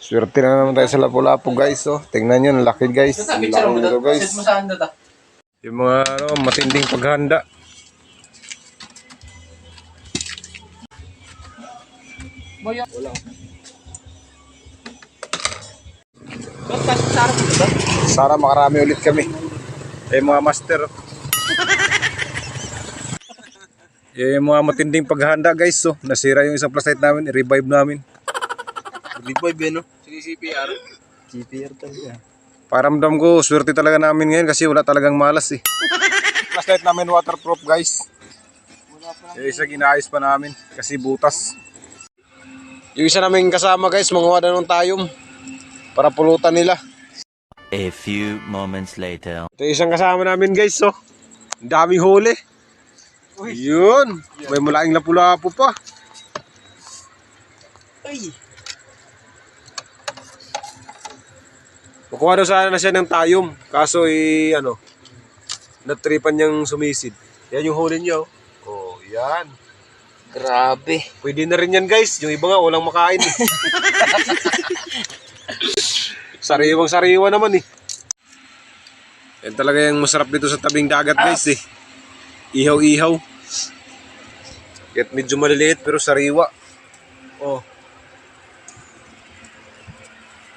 Swerte na naman tayo sa Lapu-Lapu guys. Oh. Tingnan nyo, laki guys. Laki nito guys. Yung mga matinding paghanda. Wala. Sana makarami ulit kami. Mga master. Yung mga matinding paghanda guys. So, nasira yung isang flashlight namin. I-revive namin. Revive yan, no? Sige, CPR. CPR talaga. Paramdam ko, swerte talaga namin ngayon kasi wala talagang malas eh. Flashlight namin waterproof guys. Yung isa ginayos pa namin kasi butas. Yung isa namin kasama guys, manguha na ng tayom para pulutan nila. A few moments later. Ito yung isang kasama namin guys, so. Ang daming huli. Yun. May malaking Lapu-Lapu pa. Ay! Kukuha daw sana na siya ng tayom. Kaso natripan niyang sumisid. Yan yung huli niya. Oh, yan. Grabe. Pwede na rin yan guys. Yung iba nga walang makain eh. Sariwang sariwa naman eh. Yan talaga yung masarap dito sa tabing dagat guys eh. Ihaw-ihaw. Kahit medyo maliliit pero sariwa. Oh.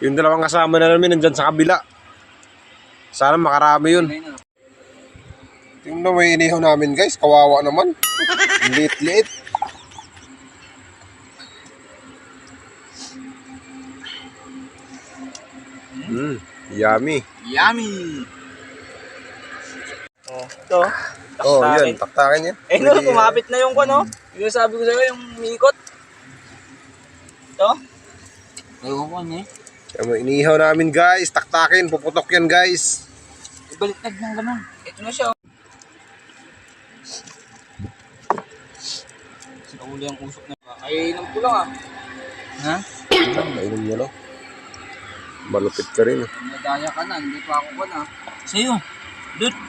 Yung dalawang kasama na namin nandyan sa kabila. Sana makarami yun. Tingnan may inihaw namin guys. Kawawa naman. Liit-liit. Yummy. Yummy! Oh, ito. Oh, yan. Taktakan yan. No, kumapit na yung ano. Yung sabi ko sa'yo, yung umiikot. Ito. Ewan ko ano eh. Yan, inihaw namin guys. Taktakin. Puputok yan guys. Ibaliktad ng ganun. Ito na siya. Sinauli ang usok na. Kainom ko lang ah. Ha? Kainom nyo lang. Malupit ka rin. Nadaya ka na. Hindi pa ako ka na. Sa'yo. Dude.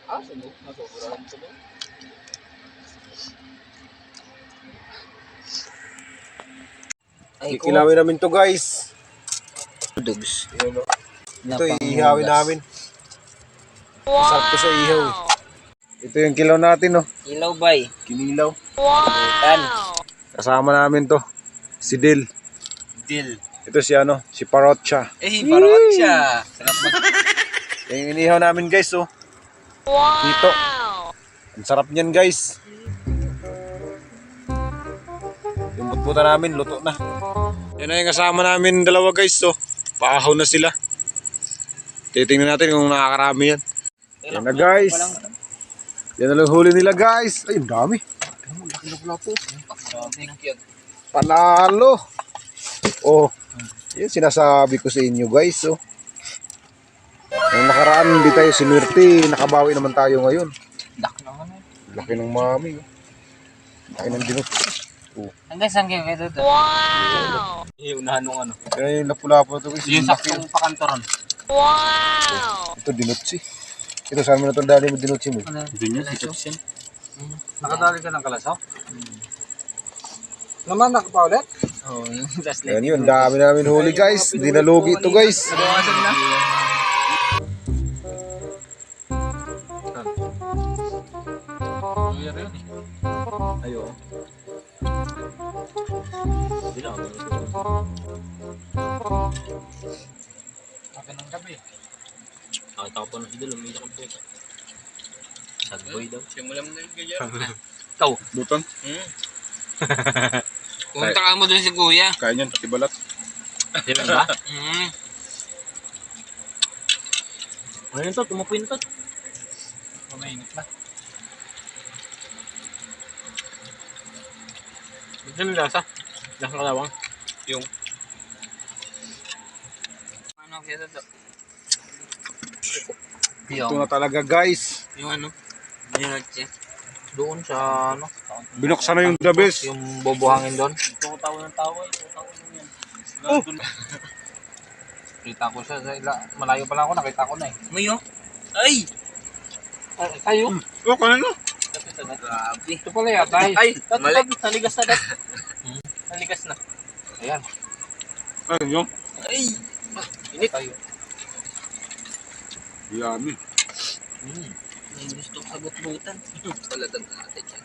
Ah, sa'yo. Nasobrahan ko ba? Kikilawin namin to guys. Dugs. Ito ihawin namin. Masarap to sa ihaw. Ito yung kilaw natin, no? Ilaw bay. Kinilaw. Butan. Kasama namin to. Si Dil. Dil. Ito si si Parotcha. Parot siya. Sarap mag... Yung inihaw namin guys, oh. Dito. Ang sarap niyan guys. Yung butbuta namin, luto na. Yan na yung kasama namin dalawa guys, oh. Paahaw na sila. Titingnan natin kung nakakarami yan. Yan na guys. Yan na lang huli nila guys. Ay, ang dami. Laki na pala po. Panalo. Oh, yun sinasabi ko sa inyo guys. Oh. Ang nakaraan hindi tayo sinwerte. Nakabawi naman tayo ngayon. Laki ng mami. Oh. Laki ng dinot. Oh. Hanggang saan kayo ito? Wow! Iunahan nung ano. Yan yung Lapu-Lapu ito. Yung saktong pakantoron. Wow! Ito dinotsi. Ito saan mo na itong dali mo dinotsi mo? Dinotsi. Nakadali ka ng kalasaw? Naman nakapaulit? Oo, yung last Yan yun, dami namin huli guys. Hindi na lugi ito guys. Nabawasan na. Ayo. Akin ng gabi. Tao pa na si Dilo, umiyak ang puta. Sad boy daw. Simulan mo na yung ganyan. Ikaw. Buton? Pumunta ka mo doon si Kuya. Kaya niyan, pati balat. Diba ba? Ano to? Tumupuin to. Mainit na. Ano yung lasa? Lasa kalawang? Yung. Ano kaya to? Ito na talaga guys. Yung ano? Dinotsi. Doon sa ano? Binuksan na yung the best. Yung bobohangin doon. Tutaw ng tawa. Tutaw ng yan. Oh! Kita ko siya sa malayo pa lang ako. Nakita ko na eh. Mayo? Ay! Tayo? Oh, kanino? Grabe. Ito pala yata. Ay! Naligas na dat. Naligas na. Ayan. Ay, yung. Ay! Init. Yummy. May gusto ko sa butbutan. Palatan natin yan.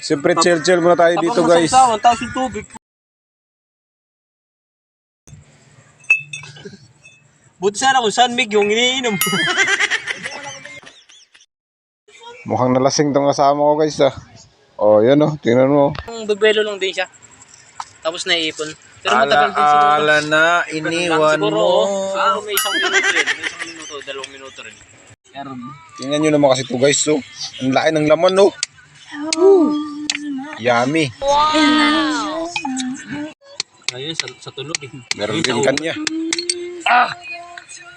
Siyempre, chill muna tayo dito, guys. Tapos yung tubig. Buti sana kung saan Mig yung iniinom. Mukhang nalasing tong kasama ko, guys, ah. Oh, yan, oh. Tingnan mo. Bebelo lang din siya. Tapos naiipon. Pero matagal din siguro. Ala na, iniwan Siguro, mo. siguro may 1 minuto yun. May 1 minuto, 2 minuto rin. Tingnan nyo naman kasi ito, guys, oh. Ang laki ng laman, oh. Yummy. Ayun, sa tulog eh. Meron din kanya.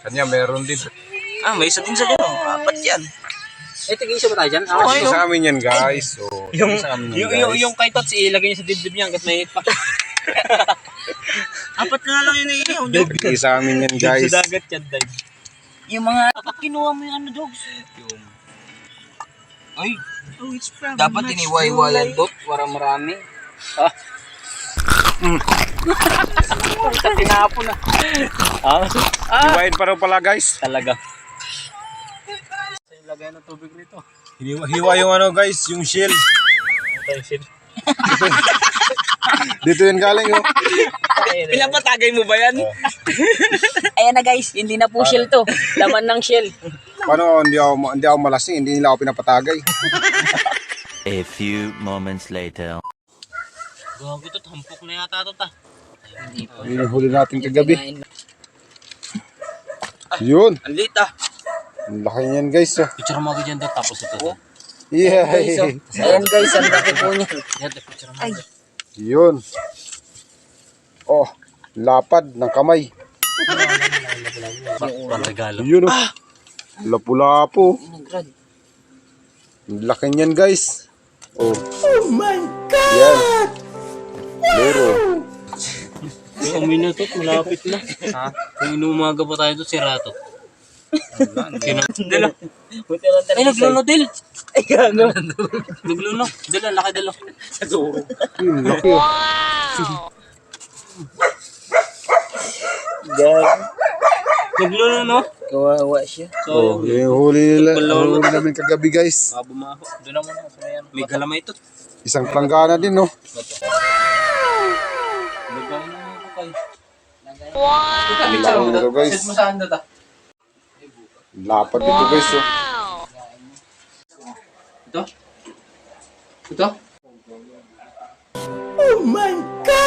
Kanya, meron din. May isa din sa gano'n. 4 yan. Tigil-isa ba tayo dyan? Kasi sa amin yan, guys. So, Yung, sa amin yan, guys. yung kay Tots, ilagay niya sa dibdib niya hanggat may pa. 4 na lang yun iiyaw nyo. Hindi sa amin yan, guys. Sa dagat yan, dahil. Yung mga, kinuha mo yung ano, dogs. Yung, ay, dapat iniwa-iwayan to para marami. Tinapo na. Iwain pa raw pala, guys. Talaga. Lagay ng tubig rito. Hiwa yung ano, guys, yung shell. Dito yan galing, oh. Pinapatagay mo ba yan? Ayan na guys, hindi na po shell to. Laman ng shell. Paano, hindi ako malasing, hindi nila ako pinapatagay. A few moments later. Gago to, tampok na yata to ta. Yun yung huli natin kagabi. Yun. Ang lit ah. Ang laki niyan, guys, oh. Picture mo ako dyan daw, tapos ito. Yeah. Ayan guys, ang laki po niya. Yan, picture mo. Yun. Oh, lapad ng kamay. Pantagalo. Yun, oh. Lapu-lapu. Ang laki niyan, guys. Oh. My God! Yan. Luro. Isang minuto, malapit na. Ha? Kung inumaga pa tayo doon, sirato. Dala. Ay, nagluno, Del. Ay, gago. Nagluno. Dala, laki dala. Sa duro. Yun, laki, oh. Gago. Nagluno, no? Kawawa siya. Oh, yung huli nila. Huli namin kagabi, guys. Mabumaho. Doon naman ako sa yan. May galamay ito. Isang planggana din, no? Lagay na ako kayo. Ang laki nito, guys. Set mo saan na ta? Lapad dito, guys, oh. Ito? Ito? Oh my God!